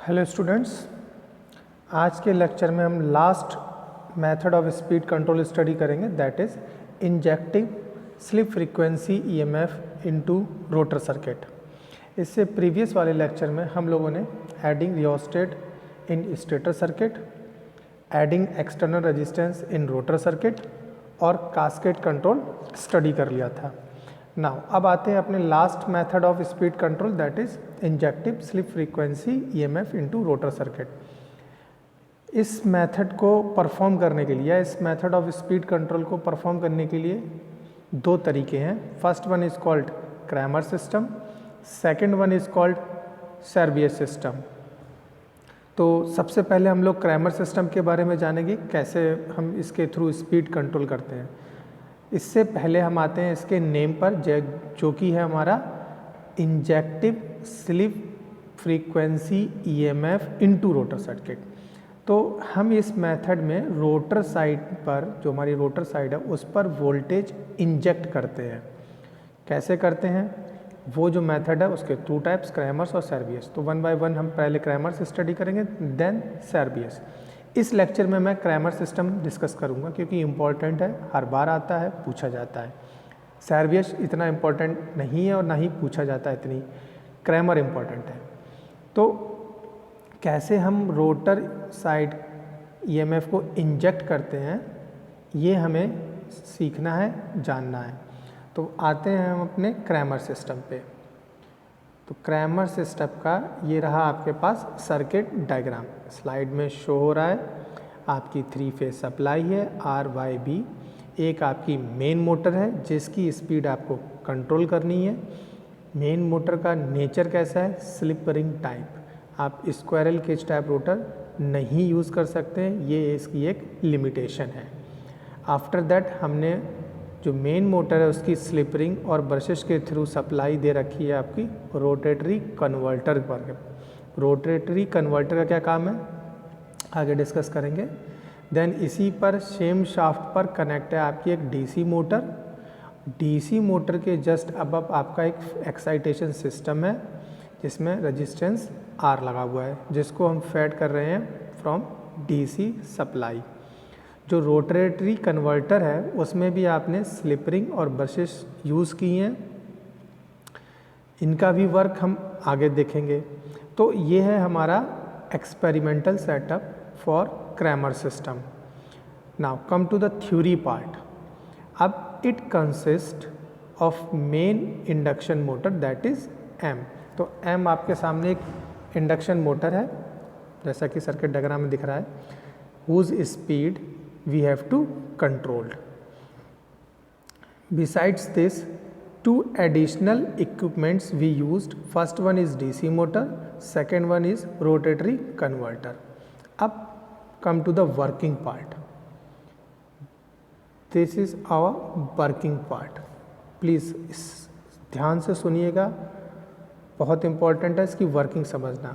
Hello students, आज के lecture में हम last method of speed control study करेंगे, that is injecting slip frequency EMF into rotor circuit. इससे प्रीवियस वाले लेक्चर में हम लोगों ने adding rheostat in stator circuit, adding external resistance in rotor circuit और कास्केड कंट्रोल स्टडी कर लिया था। नाउ अब आते हैं अपने last method of speed control, that is injective slip frequency EMF into rotor circuit. इस मेथड को परफॉर्म करने के लिए, इस मेथड ऑफ स्पीड कंट्रोल को परफॉर्म करने के लिए दो तरीके हैं। First one is called Kramer system, second one is called Scherbius system. तो सबसे पहले हम लोग क्रैमर सिस्टम के बारे में जानेंगे, कैसे हम इसके थ्रू स्पीड कंट्रोल करते हैं। इससे पहले हम आते हैं इसके नेम पर, जो कि है हमारा injective slip frequency EMF into rotor circuit. तो हम इस मेथड में रोटर साइड पर, जो हमारी रोटर साइड है उस पर वोल्टेज इंजेक्ट करते हैं। कैसे करते हैं? वो जो मेथड है उसके टू टाइप्स, क्रैमर्स और सर्बियस। तो वन बाय वन हम पहले क्रैमर्स स्टडी करेंगे, देन सर्बियस। इस लेक्चर में मैं क्रैमर सिस्टम डिस्कस करूंगा क्योंकि इम्पॉर्टेंट है, हर बार आता है, पूछा जाता है। सर्बियस इतना इम्पॉर्टेंट नहीं है और ना ही पूछा जाता है इतनी, क्रैमर इम्पॉर्टेंट है। तो कैसे हम रोटर साइड ईएमएफ को इंजेक्ट करते हैं, ये हमें सीखना है, जानना है। तो आते हैं हम अपने क्रैमर सिस्टम पे। तो क्रैमर सिस्टम का ये रहा आपके पास सर्किट डायग्राम, स्लाइड में शो हो रहा है। आपकी 3 फेज सप्लाई है RYB, एक आपकी मेन मोटर है जिसकी स्पीड आपको कंट्रोल करनी है। मेन मोटर का नेचर कैसा है? Slip ring type. आप स्क्वायरल केज टाइप रोटर नहीं यूज़ कर सकते हैं, ये इसकी एक लिमिटेशन है। आफ्टर दैट हमने जो मेन मोटर है उसकी स्लिप रिंग और ब्रशेस के थ्रू सप्लाई दे रखी है आपकी रोटेटरी कन्वर्टर पर। रोटेटरी कन्वर्टर का क्या काम है आगे डिस्कस करेंगे। देन इसी पर सेम शाफ्ट पर कनेक्ट है आपकी एक डीसी मोटर। डीसी मोटर के जस्ट अबव आपका एक एक्साइटेशन सिस्टम है जिसमें रेजिस्टेंस R लगा हुआ है, जिसको हम फेड कर रहे हैं फ्रॉम डीसी सप्लाई। जो रोटेटरी कन्वर्टर है उसमें भी आपने स्लिप रिंग और ब्रशेस यूज़ किए हैं, इनका भी वर्क हम आगे देखेंगे। तो ये है हमारा experimental setup for Kramer system. Now come to the theory part. अब it consist of main induction motor, that is M। तो M आपके सामने एक इंडक्शन मोटर है जैसा कि सर्किट डायग्राम में दिख रहा है, whose speed we have to control. Besides this, 2 additional equipments we used. First one is DC motor, second one is rotatory converter. अब come to the working part. This is our working part. Please ध्यान से सुनिएगा, बहुत important है इसकी working समझना।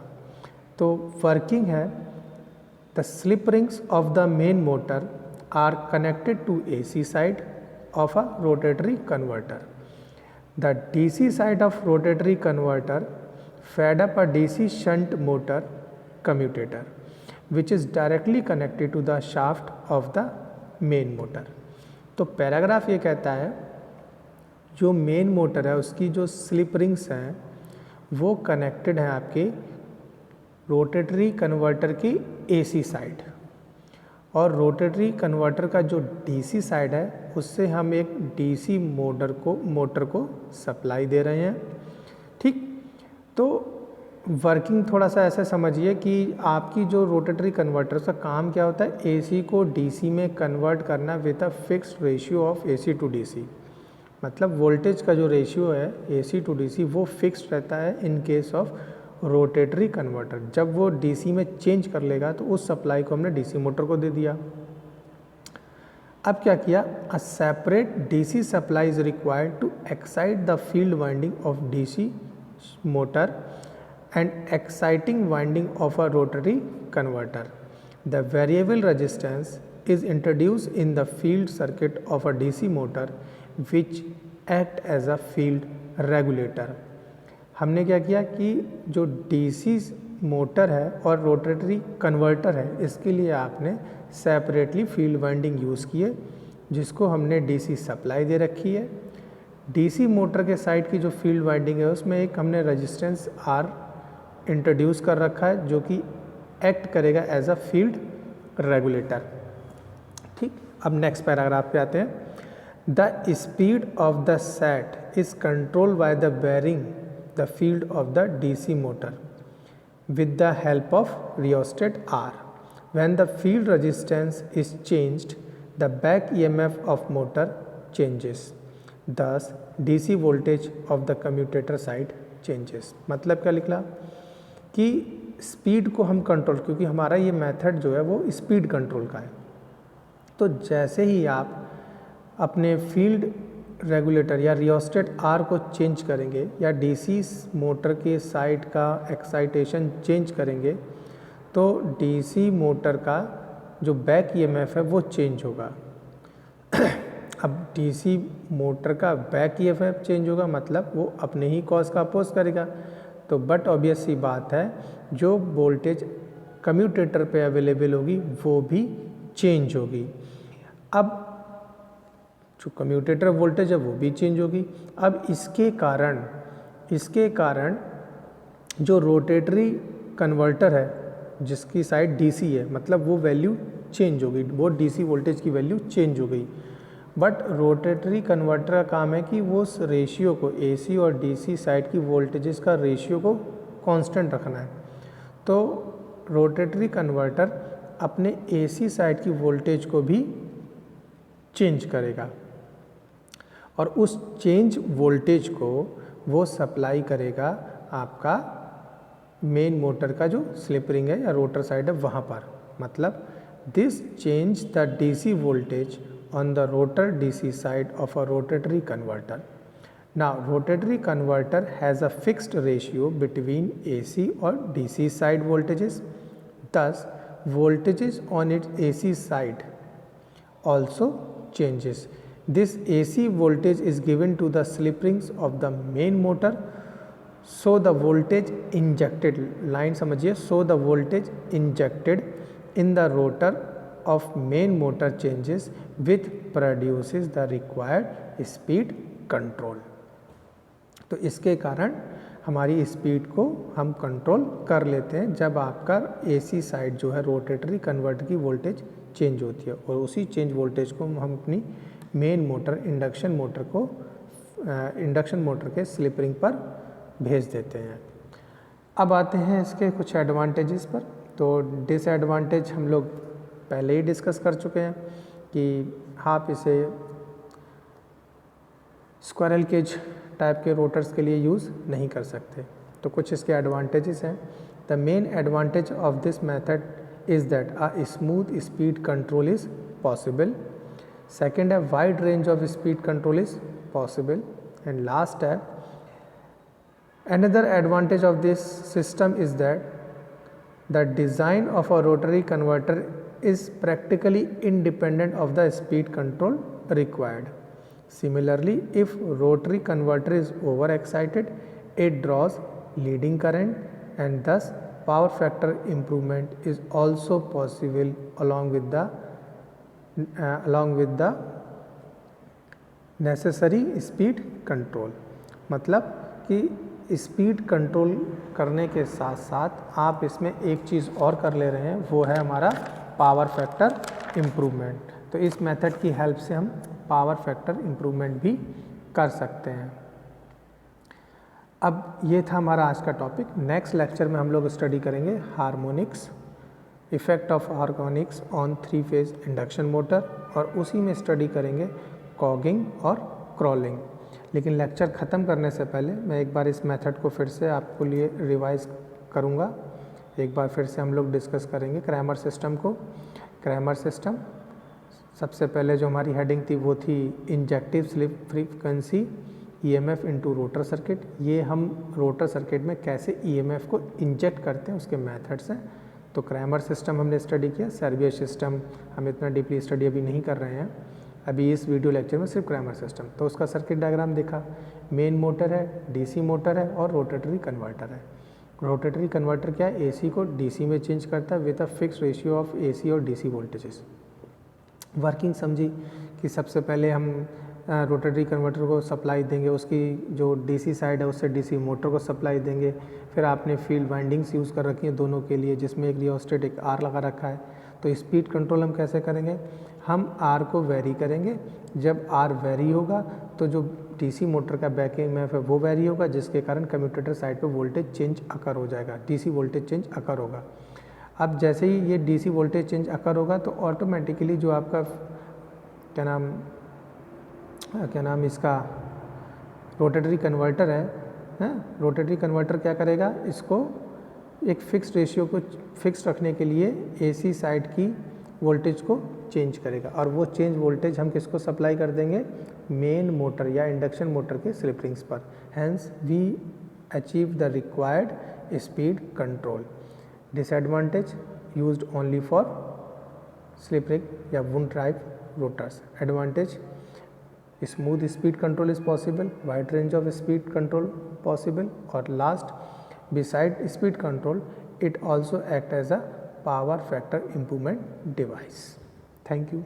तो working है, the slip rings of the main motor are connected to AC side of a rotatory converter. The DC side of rotatory converter fed up a DC shunt motor commutator which is directly connected to the shaft of the main motor. तो paragraph ये कहता है जो main motor है उसकी जो slip rings हैं वो कनेक्टेड हैं आपके रोटेटरी कन्वर्टर की AC साइड, और रोटेटरी कन्वर्टर का जो DC साइड है उससे हम एक DC मोटर को सप्लाई दे रहे हैं। ठीक, तो वर्किंग थोड़ा सा ऐसे समझिए कि आपकी जो रोटेटरी कन्वर्टर का काम क्या होता है, AC को DC में कन्वर्ट करना with a fixed ratio of AC to DC। मतलब वोल्टेज का जो रेशियो है AC टू DC वो फिक्स्ड रहता है in case of rotary converter. जब वो डीसी में चेंज कर लेगा तो उस सप्लाई को हमने डीसी मोटर को दे दिया। अब क्या किया, a separate DC supply is required to excite the field winding of DC motor and exciting winding of a rotary converter. The variable resistance is introduce in the field circuit of a DC motor which act as a field regulator. हमने क्या किया कि जो DC motor है और rotatory converter है, इसके लिए आपने सेपरेटली फील्ड वाइंडिंग यूज़ की है, जिसको हमने डीसी सप्लाई दे रखी है। डीसी मोटर के साइड की जो फील्ड वाइंडिंग है उसमें एक हमने रेजिस्टेंस आर इंट्रोड्यूस कर रखा है, जो कि एक्ट करेगा एज अ फील्ड रेगुलेटर। ठीक, अब नेक्स्ट पैराग्राफ पे आते हैं। The speed of the set is controlled by the bearing the field of the DC motor with the help of rheostat R. When the field resistance is changed, the back EMF of motor changes. Thus, DC voltage of the commutator side changes. मतलब क्या लिखला कि speed को हम control, क्योंकि हमारा ये method जो है वो स्पीड कंट्रोल का है, तो जैसे ही आप अपने फील्ड रेगुलेटर या रियोस्टेट आर को चेंज करेंगे या डीसी मोटर के साइड का एक्साइटेशन चेंज करेंगे, तो डीसी मोटर का जो बैक ईएमएफ है वो चेंज होगा। अब डीसी मोटर का बैक ईएमएफ चेंज होगा मतलब वो अपने ही कॉज का अपोज करेगा, तो बट ऑब्वियस सी बात है जो वोल्टेज कम्यूटेटर पे अवेलेबल होगी वो भी चेंज होगी। अब जो कम्यूटेटर वोल्टेज है वो भी चेंज होगी। अब इसके कारण जो रोटेटरी कन्वर्टर है जिसकी साइड डीसी है, मतलब वो वैल्यू चेंज हो गई, वो डीसी वोल्टेज की वैल्यू चेंज हो गई। बट रोटेटरी कन्वर्टर का काम है कि वो उस रेशियो को, एसी और डीसी साइड की वोल्टेजेस का रेशियो को कांस्टेंट रखना है। तो रोटेटरी कन्वर्टर अपने एसी साइड की वोल्टेज को भी चेंज करेगा और उस चेंज वोल्टेज को वो सप्लाई करेगा आपका मेन मोटर का जो स्लिप रिंग है या रोटर साइड है वहाँ पर। मतलब this change the DC voltage on the rotor DC side of a rotary converter. Now rotary converter has a fixed ratio between AC और DC side voltages, thus voltages on its AC side also changes. This AC voltage is given to the slip rings of the main motor, so the voltage injected, line समझिए, so the voltage injected in the rotor of main motor changes which produces the required speed control. तो इसके कारण हमारी speed को हम control कर लेते हैं जब आपका एसी साइड जो है रोटेटरी कन्वर्टर की वोल्टेज चेंज होती है, और उसी चेंज वोल्टेज को हम अपनी मेन मोटर इंडक्शन मोटर के स्लिप रिंग पर भेज देते हैं। अब आते हैं इसके कुछ एडवांटेजेस पर। तो डिसएडवांटेज हम लोग पहले ही डिस्कस कर चुके हैं कि आप इसे स्क्वायरल केज टाइप के रोटर्स के लिए यूज़ नहीं कर सकते। तो कुछ इसके एडवांटेजेस हैं। The main advantage of this method is that a smooth speed control is possible. Second है wide range of speed control is possible. And last है another advantage of this system is that the design of a rotary converter is practically independent of the speed control required. Similarly, if rotary converter is overexcited, it draws leading current, and thus power factor improvement is also possible along with the necessary speed control. मतलब कि speed control करने के साथ साथ आप इसमें एक चीज़ और कर ले रहे हैं, वो है हमारा पावर फैक्टर इम्प्रूवमेंट। तो इस मेथड की हेल्प से हम पावर फैक्टर इम्प्रूवमेंट भी कर सकते हैं। अब ये था हमारा आज का टॉपिक। नेक्स्ट लेक्चर में हम लोग स्टडी करेंगे harmonics, effect of harmonics on 3 phase induction motor, और उसी में स्टडी करेंगे कॉगिंग और क्रॉलिंग। लेकिन लेक्चर ख़त्म करने से पहले मैं एक बार इस मेथड को फिर से आपको लिए रिवाइज करूँगा। एक बार फिर से हम लोग डिस्कस करेंगे क्रैमर सिस्टम को। क्रैमर सिस्टम, सबसे पहले जो हमारी हेडिंग थी वो थी injective slip frequency EMF into rotor circuit. ये हम रोटर सर्किट में कैसे ईएमएफ को इंजेक्ट करते हैं उसके मेथड्स हैं। तो क्रैमर सिस्टम हमने स्टडी किया। सर्वियर सिस्टम हम इतना डीपली स्टडी अभी नहीं कर रहे हैं, अभी इस वीडियो लेक्चर में सिर्फ क्रैमर सिस्टम। तो उसका सर्किट डायग्राम देखा, मेन मोटर है, डीसी मोटर है और रोटेटरी कन्वर्टर है। रोटेटरी कन्वर्टर क्या है, एसी को डीसी में चेंज करता है with a fix ratio of AC और डीसी वोल्टेजेस। वर्किंग समझी कि सबसे पहले हम रोटेटरी कन्वर्टर को सप्लाई देंगे, उसकी जो डीसी साइड है उससे डीसी मोटर को सप्लाई देंगे। फिर आपने फील्ड वाइंडिंग्स यूज़ कर रखी हैं दोनों के लिए, जिसमें एक रियोस्टेट एक आर लगा रखा है। तो स्पीड कंट्रोल हम कैसे करेंगे, हम आर को वेरी करेंगे। जब आर वेरी होगा तो जो डीसी मोटर का बैक ईएमएफ है वो वेरी होगा, जिसके कारण कम्यूटेटर साइड पे वोल्टेज चेंज अकर हो जाएगा, डीसी वोल्टेज चेंज अकर होगा। अब जैसे ही ये डीसी वोल्टेज चेंज अकर होगा तो ऑटोमेटिकली जो आपका क्या नाम इसका रोटेटरी कन्वर्टर है, रोटेटरी कन्वर्टर क्या करेगा, इसको एक फिक्स रेशियो को फिक्स रखने के लिए एसी साइड की वोल्टेज को चेंज करेगा। और वो चेंज वोल्टेज हम किसको सप्लाई कर देंगे, मेन मोटर या इंडक्शन मोटर के स्लिप रिंग्स पर। Hence we achieve the required speed control. Disadvantage, used only for slip ring या wound drive rotors. Advantage, smooth speed control is possible, wide range of speed control possible, or last, beside speed control it also act as a power factor improvement device. Thank you.